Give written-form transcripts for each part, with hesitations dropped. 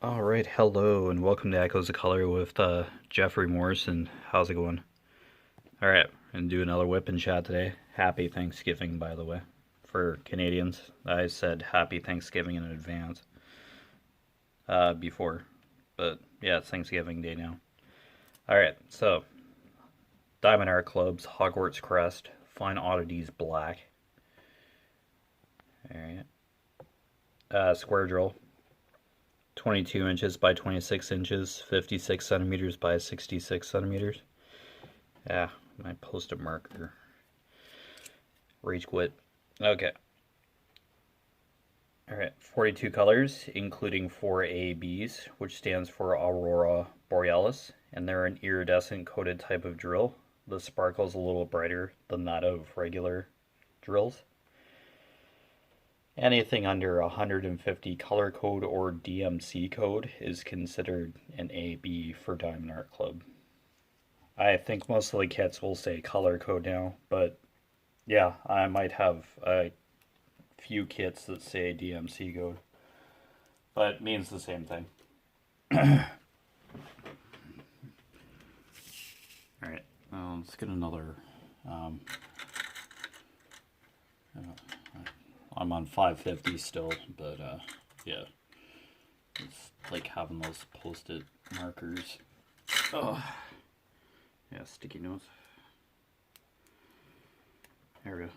Alright, hello and welcome to Echoes of Color with Jeffery Morrison. How's it going? Alright, and do another whip and chat today. Happy Thanksgiving, by the way. For Canadians, I said happy Thanksgiving in advance before. But yeah, it's Thanksgiving Day now. Alright, so Diamond Art Club's Hogwarts Crest, Fine Oddities Black. Alright. Square drill. 22 inches by 26 inches, 56 centimeters by 66 centimeters. Yeah, my post-it marker. Rage quit. Okay. Alright, 42 colors, including 4 ABs, which stands for Aurora Borealis, and they're an iridescent coated type of drill. The sparkle's a little brighter than that of regular drills. Anything under 150 color code or DMC code is considered an AB for Diamond Art Club. I think most of the kits will say color code now, but yeah, I might have a few kits that say DMC code, but it means the same thing. Alright, let's get another. I'm on 550 still, but yeah, it's like having those post-it markers. Oh, yeah, sticky notes. There we go.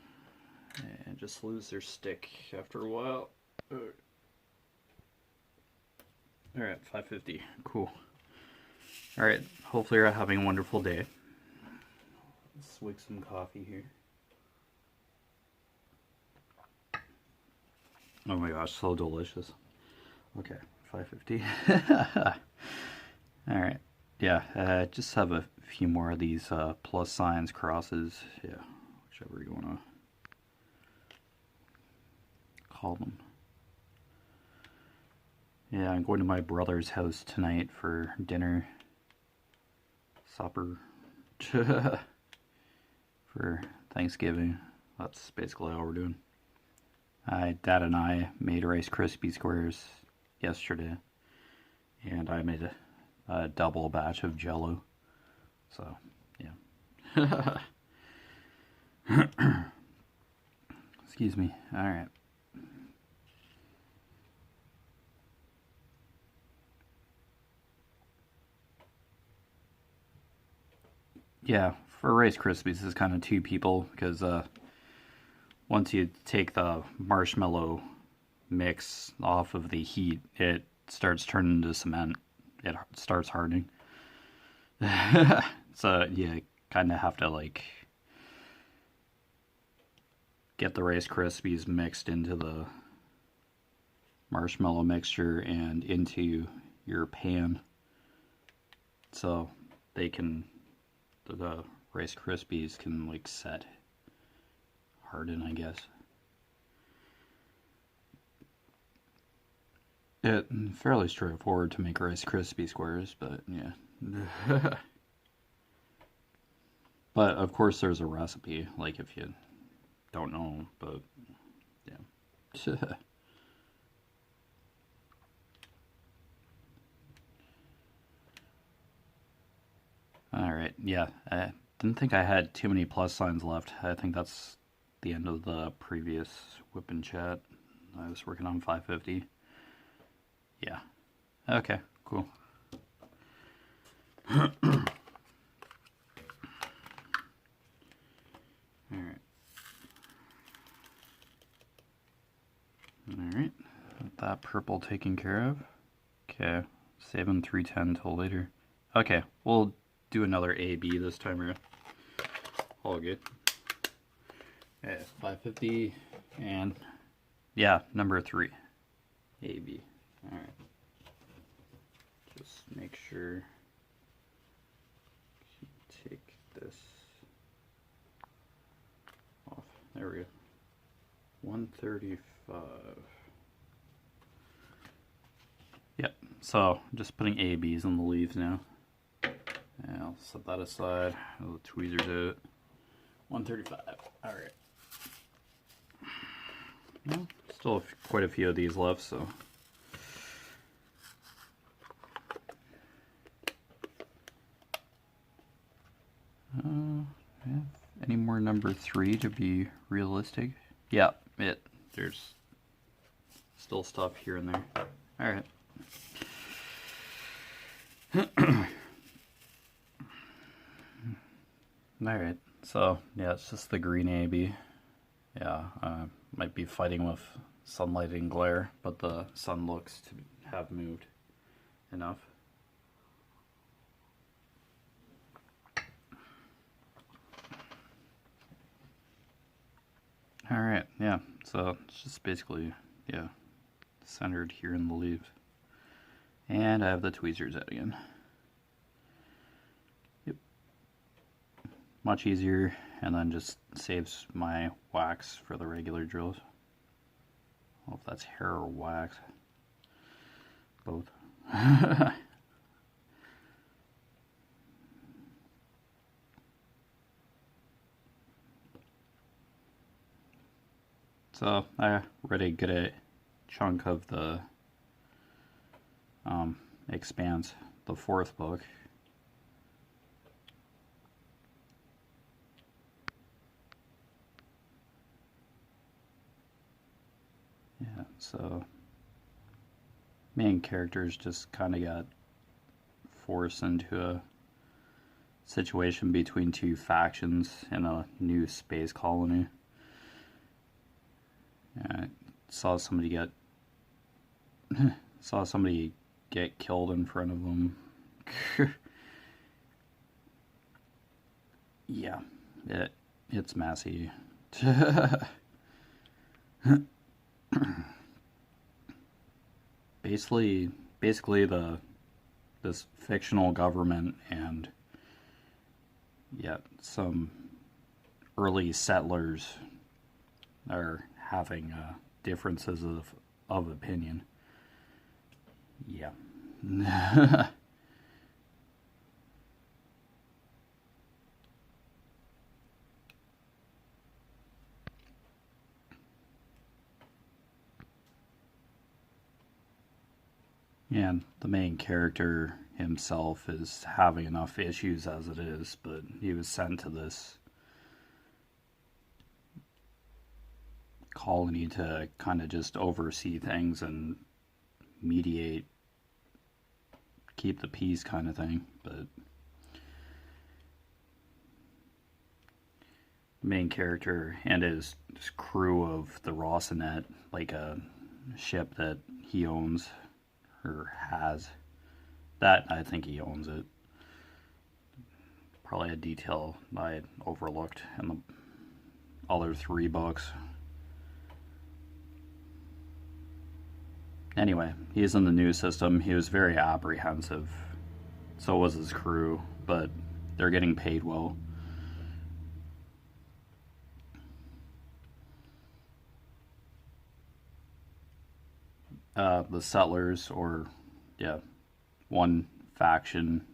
And just lose their stick after a while. Alright, 550. Cool. Alright, hopefully you're having a wonderful day. Let's swig some coffee here. Oh my gosh, so delicious. Okay, 550. Alright, yeah, just have a few more of these plus signs, crosses, yeah, whichever you want to call them. Yeah, I'm going to my brother's house tonight for dinner, supper, for Thanksgiving. That's basically all we're doing. Dad and I made Rice Krispie squares yesterday, and I made a double batch of Jello. So, yeah. Excuse me. All right. Yeah, for Rice Krispies, it's kind of two people because once you take the marshmallow mix off of the heat, it starts turning into cement. It starts hardening. So you kind of have to like get the Rice Krispies mixed into the marshmallow mixture and into your pan, so they can the Rice Krispies can like set harden, I guess. It's fairly straightforward to make Rice Krispie squares, but yeah. But of course there's a recipe, like if you don't know, but yeah. Alright, yeah, I didn't think I had too many plus signs left. I think that's the end of the previous whip and chat. I was working on 550. Yeah. Okay, cool. Alright. Alright. That purple taken care of. Okay. Saving 310 till later. Okay, we'll do another AB this time around. All good. Yeah, 550 and yeah, number 3. AB. Alright. Just make sure you take this off. There we go. 135. Yep, so just putting ABs on the leaves now. And I'll set that aside. The tweezers out. 135. Alright. Well, still quite a few of these left, so Yeah. Any more number 3 to be realistic? Yeah, there's still stuff here and there. Alright. Alright, so yeah, it's just the green AB. Yeah, might be fighting with sunlight and glare, but the sun looks to have moved enough. Alright, yeah, so it's just basically, yeah, centered here in the leaves. And I have the tweezers out again. Yep. Much easier, and then just saves my wax for the regular drills. I don't know if that's hair or wax. Both. So I already get a chunk of the Expanse, the 4th book. Yeah, so main characters just kind of got forced into a situation between two factions in a new space colony. I saw somebody get killed in front of them. Yeah, it's messy. Basically this fictional government and some early settlers are having differences of opinion. Yeah. And the main character himself is having enough issues as it is, but he was sent to this colony to kind of just oversee things and mediate, keep the peace kind of thing. But the main character and his crew of the Rossinet, like a ship that he owns or has, that I think he owns it. Probably a detail I overlooked in the other 3 books. Anyway, he's in the new system. He was very apprehensive. So was his crew, but they're getting paid well. The settlers, or one faction,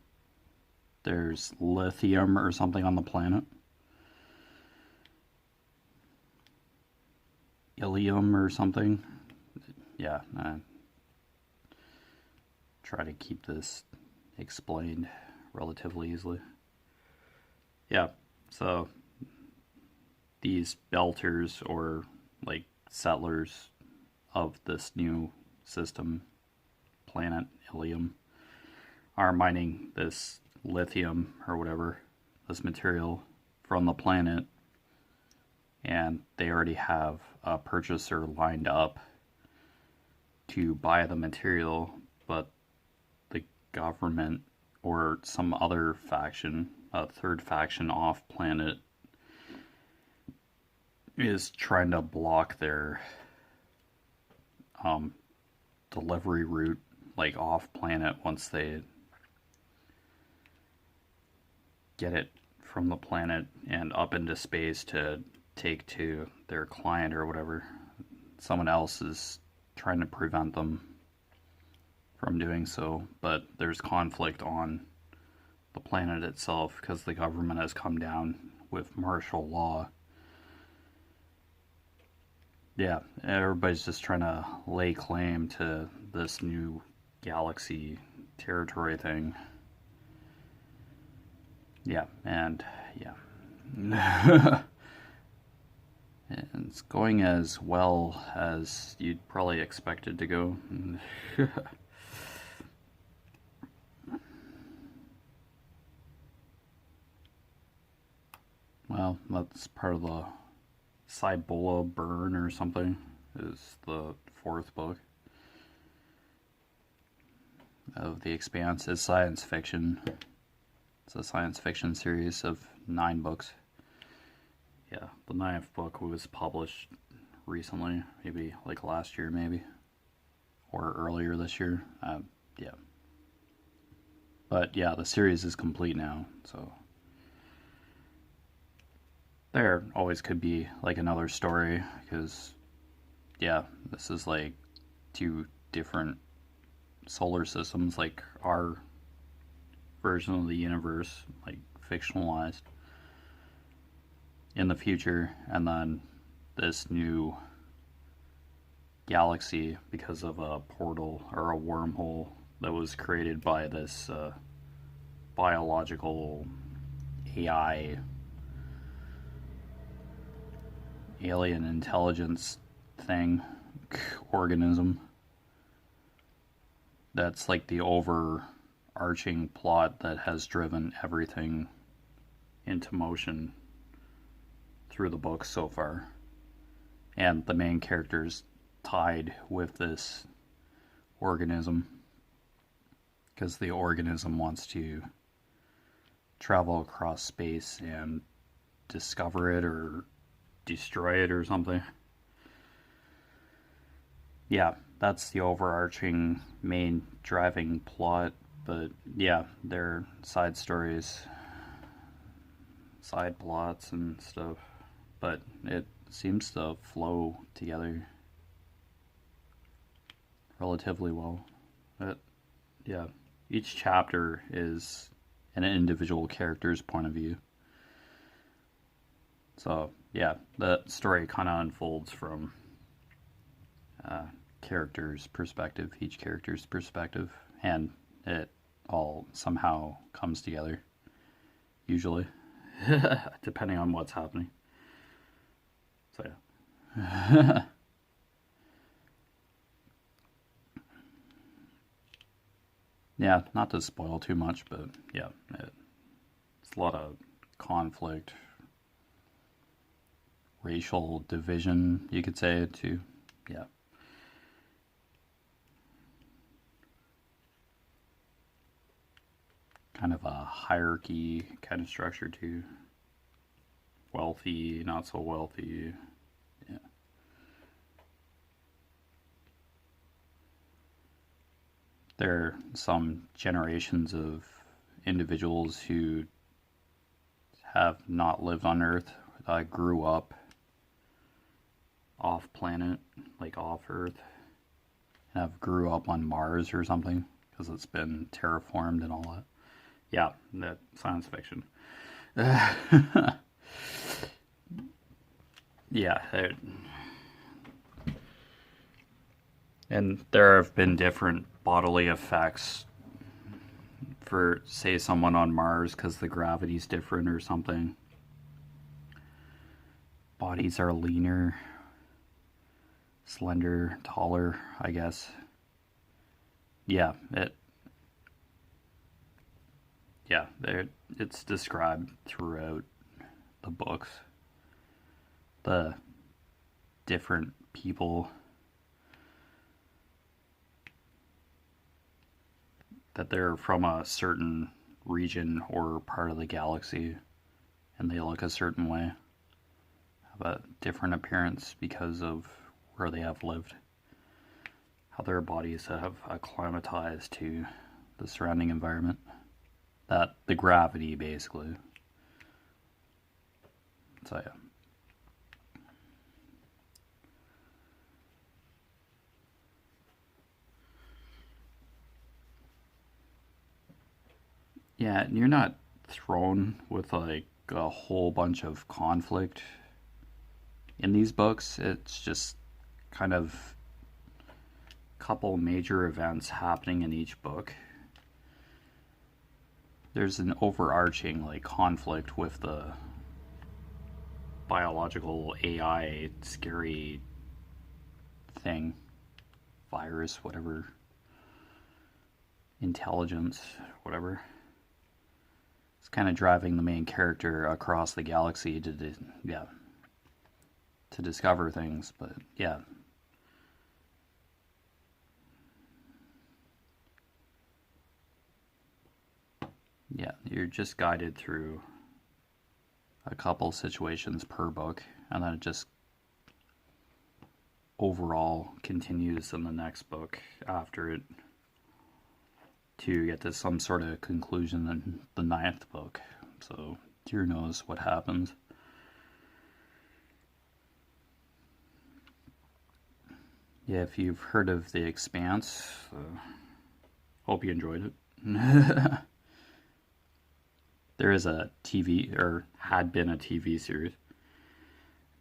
there's lithium or something on the planet. Ilium or something. Yeah, try to keep this explained relatively easily. Yeah, so these belters, or like settlers of this new system, planet Ilium, are mining this lithium or whatever, this material from the planet, and they already have a purchaser lined up to buy the material, but the government or some other faction, a third faction off planet, is trying to block their delivery route, like off planet, once they get it from the planet and up into space to take to their client or whatever. Someone else is trying to prevent them from doing so, but there's conflict on the planet itself because the government has come down with martial law. Yeah, everybody's just trying to lay claim to this new galaxy territory thing. Yeah, and yeah. And it's going as well as you'd probably expect it to go. Well, that's part of the Cibola burn or something, is the fourth book of The Expanse. Is science fiction. It's a science fiction series of 9 books. Yeah, the 9th book was published recently, maybe like last year, maybe, or earlier this year. Yeah. But yeah, the series is complete now, so there always could be like another story, because yeah, this is like 2 different solar systems, like our version of the universe, like fictionalized in the future, and then this new galaxy because of a portal or a wormhole that was created by this biological AI alien intelligence thing, organism. That's like the overarching plot that has driven everything into motion through the book so far. And the main character's tied with this organism because the organism wants to travel across space and discover it or destroy it or something. Yeah, that's the overarching main driving plot. But yeah, there are side stories, side plots and stuff, but it seems to flow together relatively well. But yeah, each chapter is an individual character's point of view. So yeah, the story kind of unfolds from character's perspective, each character's perspective, and it all somehow comes together, usually, depending on what's happening. So yeah. Yeah, not to spoil too much, but yeah, it's a lot of conflict, racial division, you could say, too. Yeah. Kind of a hierarchy kind of structure, too. Wealthy, not so wealthy. Yeah. There are some generations of individuals who have not lived on Earth, grew up off planet, like off Earth, and have grew up on Mars or something because it's been terraformed and all that. Yeah, that science fiction. Yeah. And there have been different bodily effects for, say, someone on Mars because the gravity's different or something. Bodies are leaner, slender, taller, I guess. Yeah, it's described throughout the books. The different people that they're from a certain region or part of the galaxy and they look a certain way, have a different appearance because of where they have lived, how their bodies have acclimatized to the surrounding environment, that the gravity basically. So yeah. Yeah, and you're not thrown with like a whole bunch of conflict in these books. It's just kind of a couple major events happening in each book. there's an overarching like conflict with the biological AI scary thing, virus, whatever, intelligence, whatever. It's kind of driving the main character across the galaxy to to discover things, but yeah. Yeah, you're just guided through a couple situations per book, and then it just overall continues in the next book after it to get to some sort of conclusion in the 9th book. So, dear knows what happens. Yeah, if you've heard of The Expanse, hope you enjoyed it. There is a TV, or had been a TV series.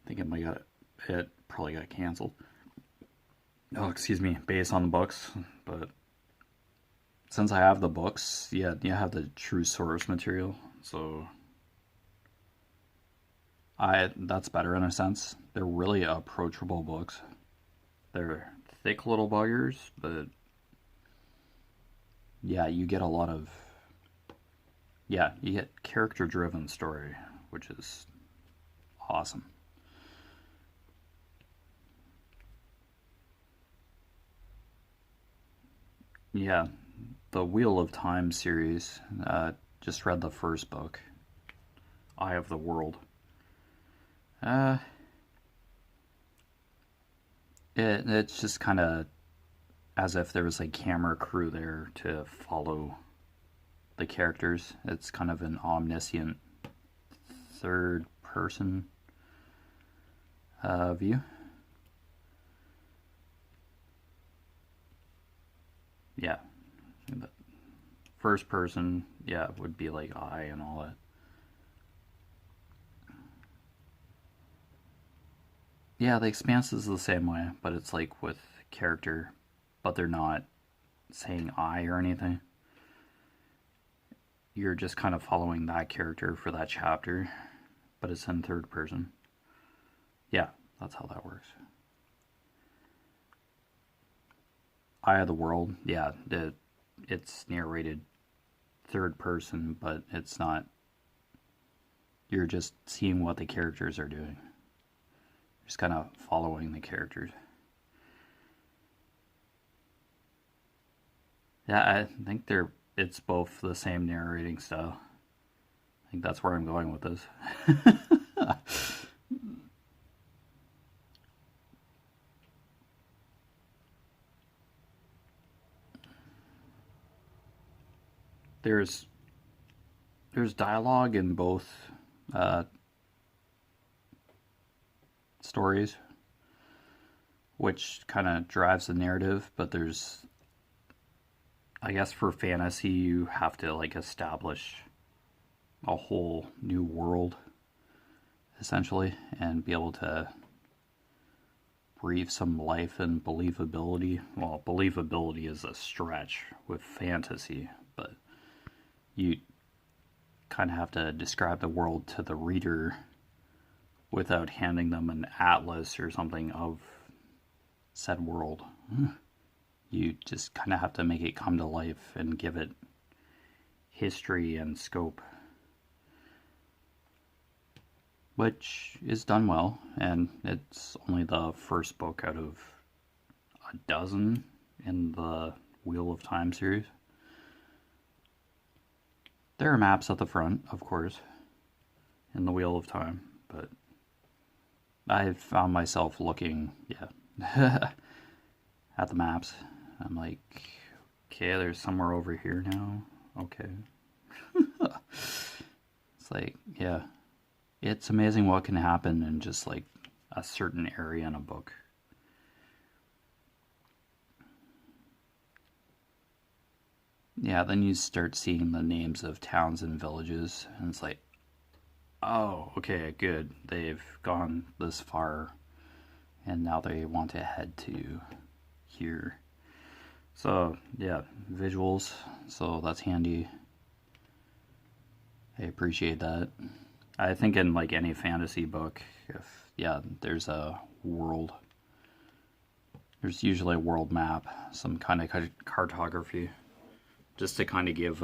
I think it probably got canceled. Oh, excuse me, based on the books. But since I have the books, yeah, you have the true source material. So that's better in a sense. They're really approachable books. They're thick little buggers, but yeah, you get a lot of you get character-driven story, which is awesome. Yeah, the Wheel of Time series. Just read the first book, Eye of the World. It's just kind of as if there was a camera crew there to follow the characters. It's kind of an omniscient third person view. Yeah. First person, yeah, would be like I and all that. Yeah, The Expanse is the same way, but it's like with character, but they're not saying I or anything. You're just kind of following that character for that chapter, but it's in third person. Yeah, that's how that works. Eye of the World, yeah, it's narrated third person, but it's not. You're just seeing what the characters are doing. Just kind of following the characters. Yeah, I think it's both the same narrating style. I think that's where I'm going with this. there's dialogue in both uh, stories, which kind of drives the narrative, but there's, I guess for fantasy you have to like establish a whole new world essentially and be able to breathe some life and believability. Well, believability is a stretch with fantasy, but you kind of have to describe the world to the reader without handing them an atlas or something of said world. You just kind of have to make it come to life and give it history and scope, which is done well, and it's only the first book out of a dozen in the Wheel of Time series. There are maps at the front, of course, in the Wheel of Time, but I've found myself looking, at the maps. I'm like, okay, there's somewhere over here now. Okay. It's like, yeah. It's amazing what can happen in just like a certain area in a book. Yeah, then you start seeing the names of towns and villages, and it's like, oh, okay, good. They've gone this far, and now they want to head to here. So, yeah, visuals, so that's handy. I appreciate that. I think in like any fantasy book, if there's a world, there's usually a world map, some kind of cartography, just to kind of give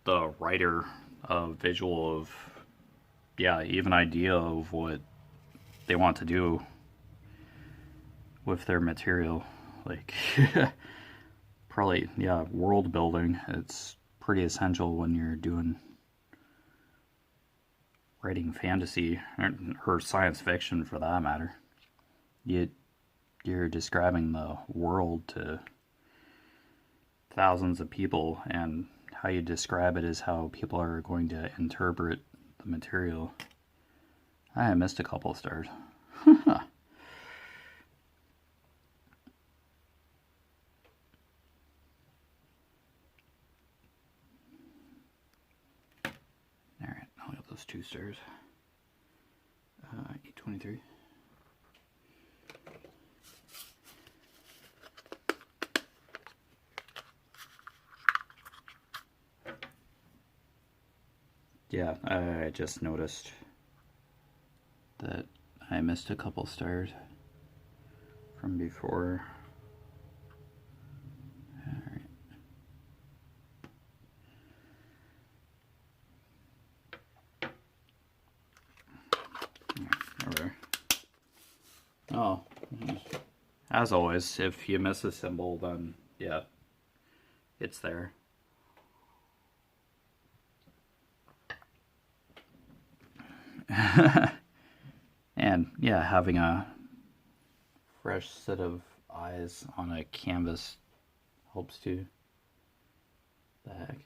the writer a visual of, even idea of what they want to do with their material. Like, probably, world building. It's pretty essential when you're writing fantasy or science fiction for that matter. You're describing the world to thousands of people, and how you describe it is how people are going to interpret the material. I missed a couple of stars. Alright, I'll get those 2 stars. 823. Yeah, I just noticed that I missed a couple stars from before. Alright. There. Oh, as always, if you miss a symbol, then it's there. And having a fresh set of eyes on a canvas helps too. The heck.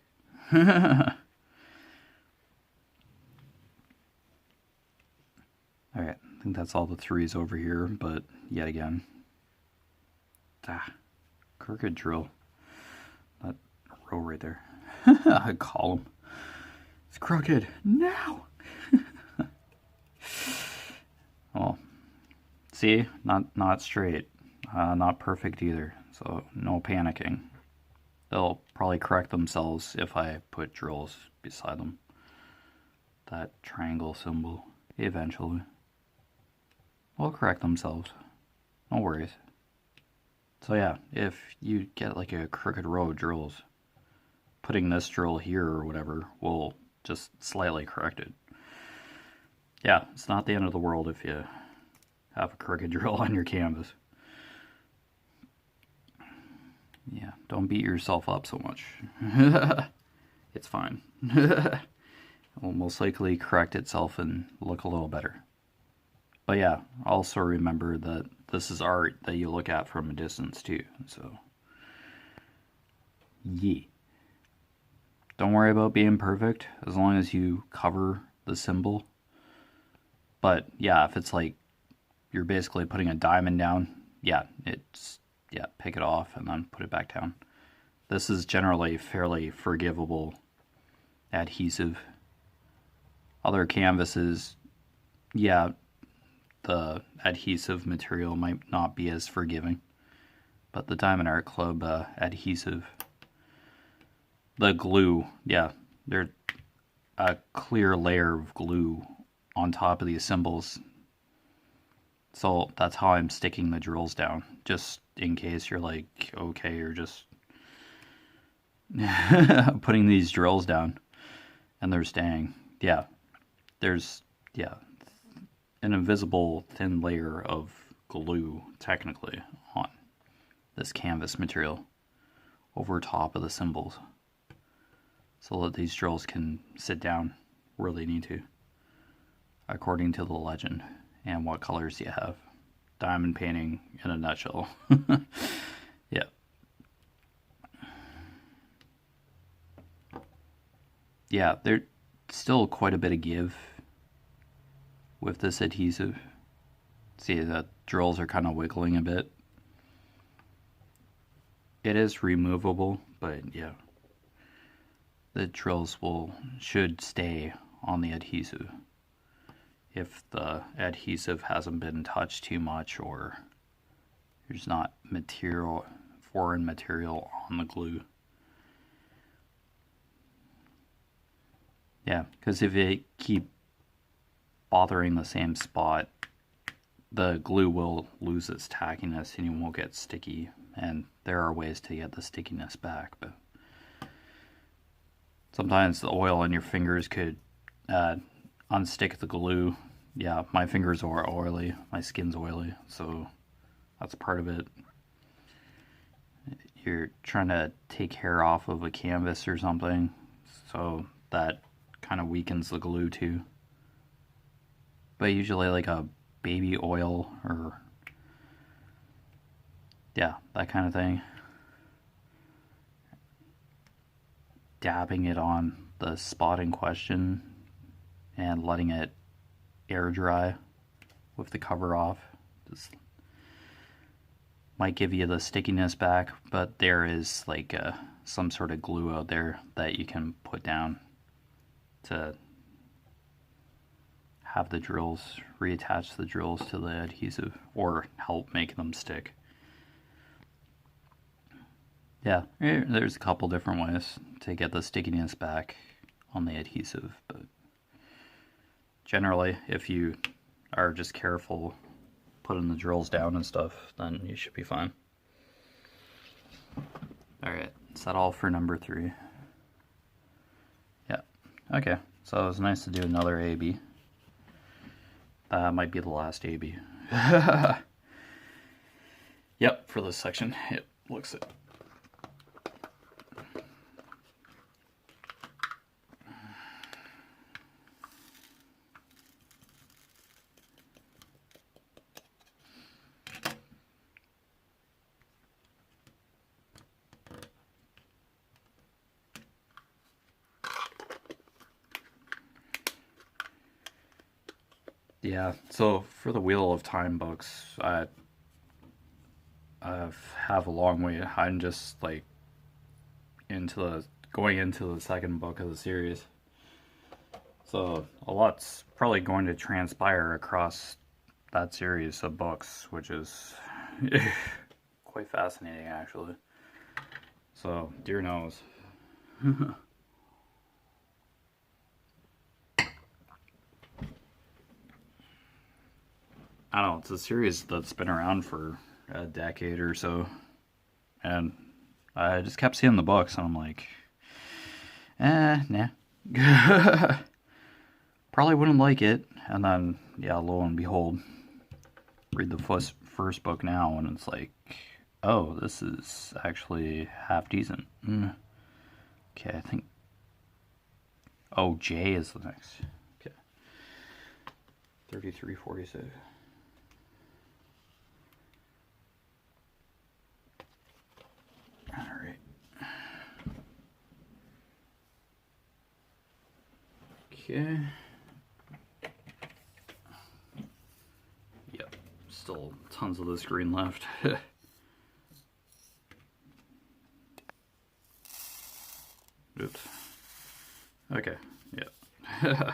Alright, I think that's all the 3s over here, but yet again. Crooked drill. That row right there. A column. It's crooked. No! Well, see, not straight, not perfect either, so no panicking. They'll probably correct themselves if I put drills beside them. That triangle symbol, eventually. They'll correct themselves, no worries. So if you get like a crooked row of drills, putting this drill here or whatever will just slightly correct it. It's not the end of the world if you have a crooked drill on your canvas. Don't beat yourself up so much. It's fine. It will most likely correct itself and look a little better. But also remember that this is art that you look at from a distance too. So, don't worry about being perfect as long as you cover the symbol. But if it's like you're basically putting a diamond down, pick it off and then put it back down. This is generally fairly forgivable adhesive. Other canvases, the adhesive material might not be as forgiving. But the Diamond Art Club adhesive, the glue, there's a clear layer of glue on top of these symbols. So that's how I'm sticking the drills down, just in case you're like, okay, you're just putting these drills down and they're staying. There's an invisible thin layer of glue technically on this canvas material over top of the symbols so that these drills can sit down where they need to, according to the legend and what colors you have. Diamond painting in a nutshell. There's still quite a bit of give with this adhesive. See, the drills are kind of wiggling a bit. It is removable, but the drills should stay on the adhesive if the adhesive hasn't been touched too much or there's not foreign material on the glue. Yeah, because if it keep bothering the same spot, the glue will lose its tackiness and you won't get sticky. And there are ways to get the stickiness back, but sometimes the oil on your fingers could unstick the glue. Yeah, my fingers are oily, my skin's oily, so that's part of it. You're trying to take hair off of a canvas or something, so that kind of weakens the glue too. But usually like a baby oil or yeah, that kind of thing. Dabbing it on the spot in question and letting it air dry with the cover off. Just might give you the stickiness back, but there is like some sort of glue out there that you can put down to have the drills, reattach the drills to the adhesive or help make them stick. Yeah, there's a couple different ways to get the stickiness back on the adhesive, but generally if you are just careful putting the drills down and stuff, then you should be fine. Alright, is that all for number 3? Yeah, okay, so it was nice to do another AB. That might be the last AB. Yep, for this section, it looks it. Yeah, so for the Wheel of Time books, I have a long way. I'm just like going into the second book of the series. So a lot's probably going to transpire across that series of books, which is quite fascinating actually. So, dear knows. I don't know, it's a series that's been around for a decade or so, and I just kept seeing the books, and I'm like, nah. Probably wouldn't like it, and then, yeah, lo and behold, read the first book now, and it's like, oh, this is actually half decent. Okay, I think, oh, J is the next. Okay, 3346. Alright. Okay. Yep, still tons of this green left. Oops. Okay, yeah.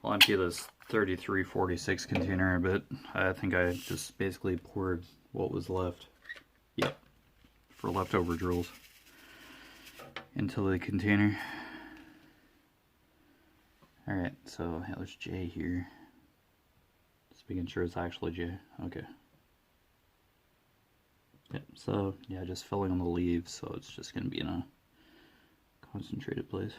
I'll empty this 3346 container a bit. I think I just basically poured what was left. Yep. For leftover drills into the container. Alright, so yeah, there's J here. Just making sure it's actually J. Okay. Yep, so yeah, just filling on the leaves, so it's just going to be in a concentrated place.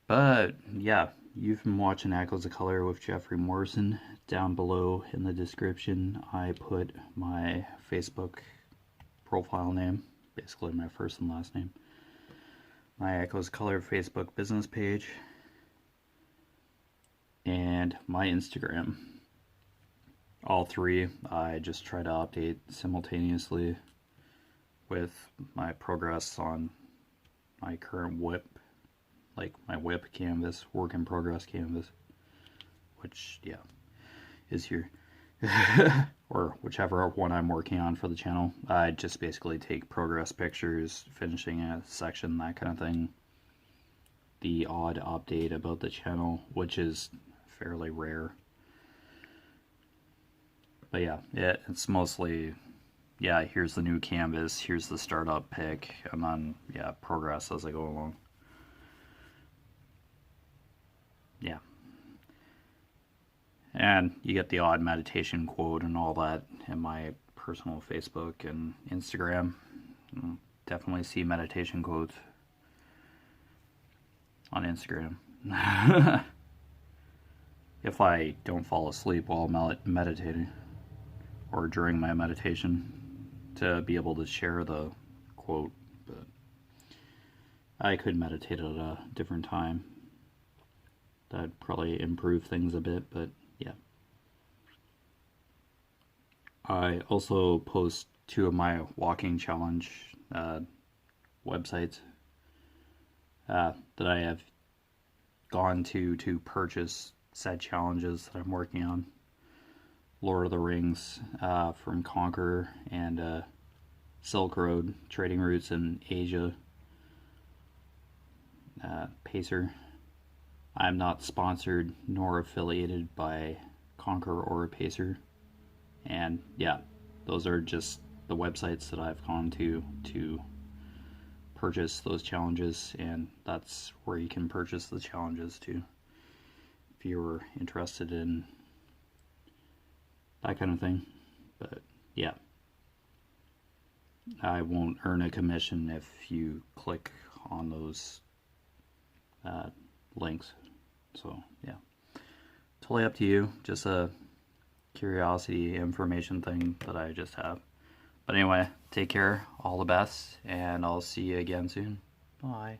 But yeah, you've been watching Echoes of Color with Jefferey Morrison. Down below in the description, I put my Facebook profile name, basically my first and last name, my Echoes of Color Facebook business page, and my Instagram. All three I just try to update simultaneously with my progress on my current WIP, like my WIP canvas, work in progress canvas, which, yeah, is here. Or whichever one I'm working on for the channel. I just basically take progress pictures, finishing a section, that kind of thing. The odd update about the channel, which is fairly rare. But yeah, it's mostly, yeah, here's the new canvas, here's the startup pic, and then, yeah, progress as I go along. yeah. And you get the odd meditation quote and all that in my personal Facebook and Instagram. Definitely see meditation quotes on Instagram. If I don't fall asleep while meditating or during my meditation, to be able to share the quote. But I could meditate at a different time. That'd probably improve things a bit, but yeah. I also post 2 of my walking challenge websites that I have gone to purchase said challenges that I'm working on. Lord of the Rings from Conqueror and Silk Road trading routes in Asia. Pacer. I'm not sponsored nor affiliated by Conqueror or Pacer. And yeah, those are just the websites that I've gone to purchase those challenges, and that's where you can purchase the challenges too if you were interested in that kind of thing. But yeah, I won't earn a commission if you click on those links. So yeah, totally up to you. Just a curiosity information thing that I just have. But anyway, take care, all the best, and I'll see you again soon. Bye.